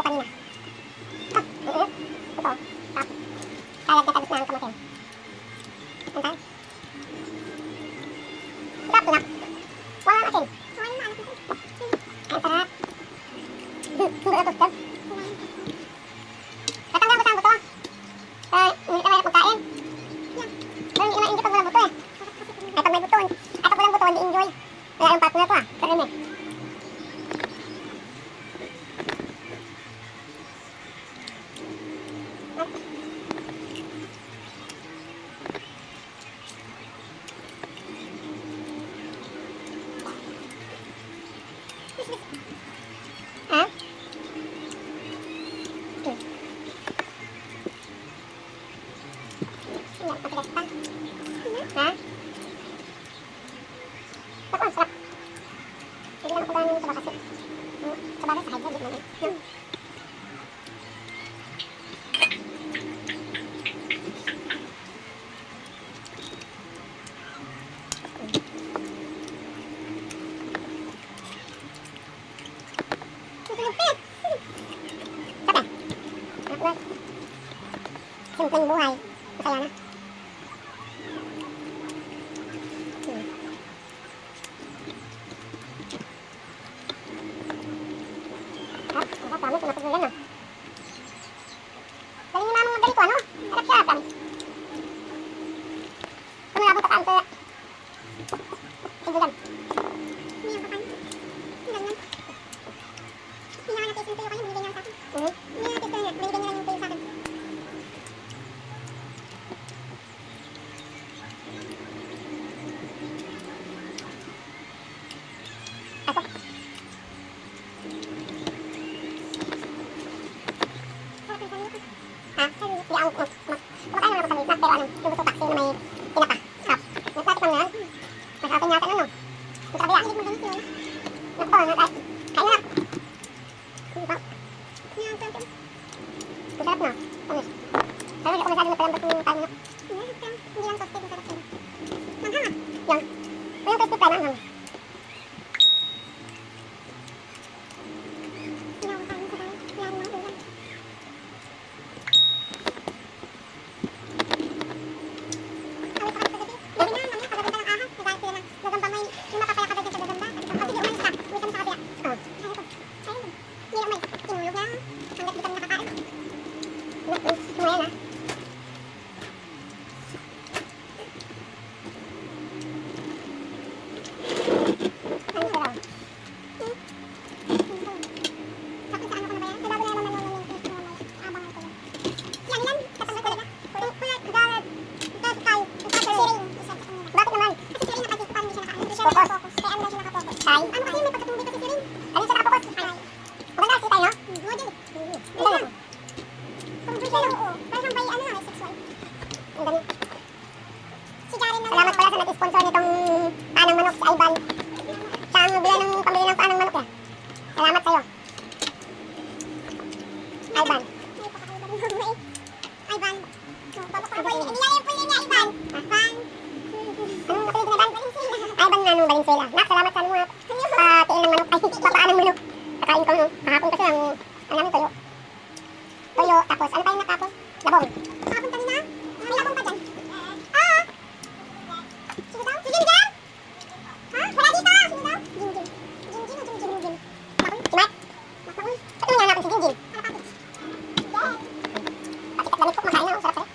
ko kanina. Ito. Kalagdatabit na ang kamatin. Antay. Sarap na. Wala atin. Ang sarap. Buto-buto. Tatanggal ko sa buto. Hindi ka mahirap magkain. Pero hindi naman enjoy pag walang buto eh. Ay pag may buto. Ay pag walang buto, hindi enjoy. Kaya yung partner ko pero yun eh. Ha? Matigas pa. Ha? Ako, ang sarap. Hindi lang ako ba nung sabah kasi. Sabagay sa hydro, di naman eh. Simpleng buhay. Masaya na. Masarap, promise. Masarap yan ah. Galing ni mamang magaling ko, ano? Harap siya, promise. Kung nabot ka ante. Sibulan. Hindi yung kapan. Hindi ganyan. Hindi naman natin yung tuyo kayo. Binigyan niya sa akin. Hindi natin tuyo niya. Binigyan niya lang yung tuyo sa akin. Ako. Ha? Hindi ako. Kumakain naman ako sa late na. Pero ano, yung gusto taxi na may tinapa. Sarap. Nagtatik lang na yan. Masarapin yata nun, no? Ang sarap yan. Naku, kain na. Kain na. Sarap. Ang sarap na. Tamis. Pero hindi ako masyado napalambot yung kain na. Hindi lang toasted. Masarap sila. Manghang ah. Yung. O yung crispy fry, manghang. Salamat pala sa nag-sponsor nitong panang manok si Ivan. Siya ang bigyan ng pambili ng panang manok eh. Salamat sa'yo. Ivan. Ivan. Iniyayin po niya Ivan. Ivan. Anong kapatid na Ivan? Ivan na nung Valenzuela. Nak, salamat sa mga patiin ng manok. Ay, papaan ng manok. Kakain ko no. Kahapon kasi ang namin tuyo. Tuyo, tapos ano tayong natapos? Labong. Kahapon kanina? May labong pa dyan. Sino daw? Si Jim? Ha? Wala dito! Sino daw? Jim. Si Mark? Ba't tumingnan natin si Jim? Pakikat damit ko, makain na. Sarap sa'yo.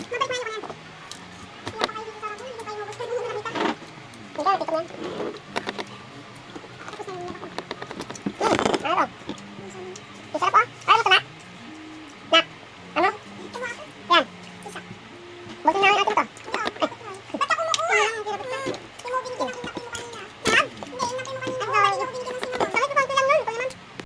Mabalik mo yan. Kaya pa kayo dito sa rabon. Hindi kayo gusto yung nakita. Hindi ka, tikom yan. Tapos na yung nakita. Ano daw? Sarap oh. Ayaw mo ito na? Nak? Ano? Yan. Busin namin natin ito.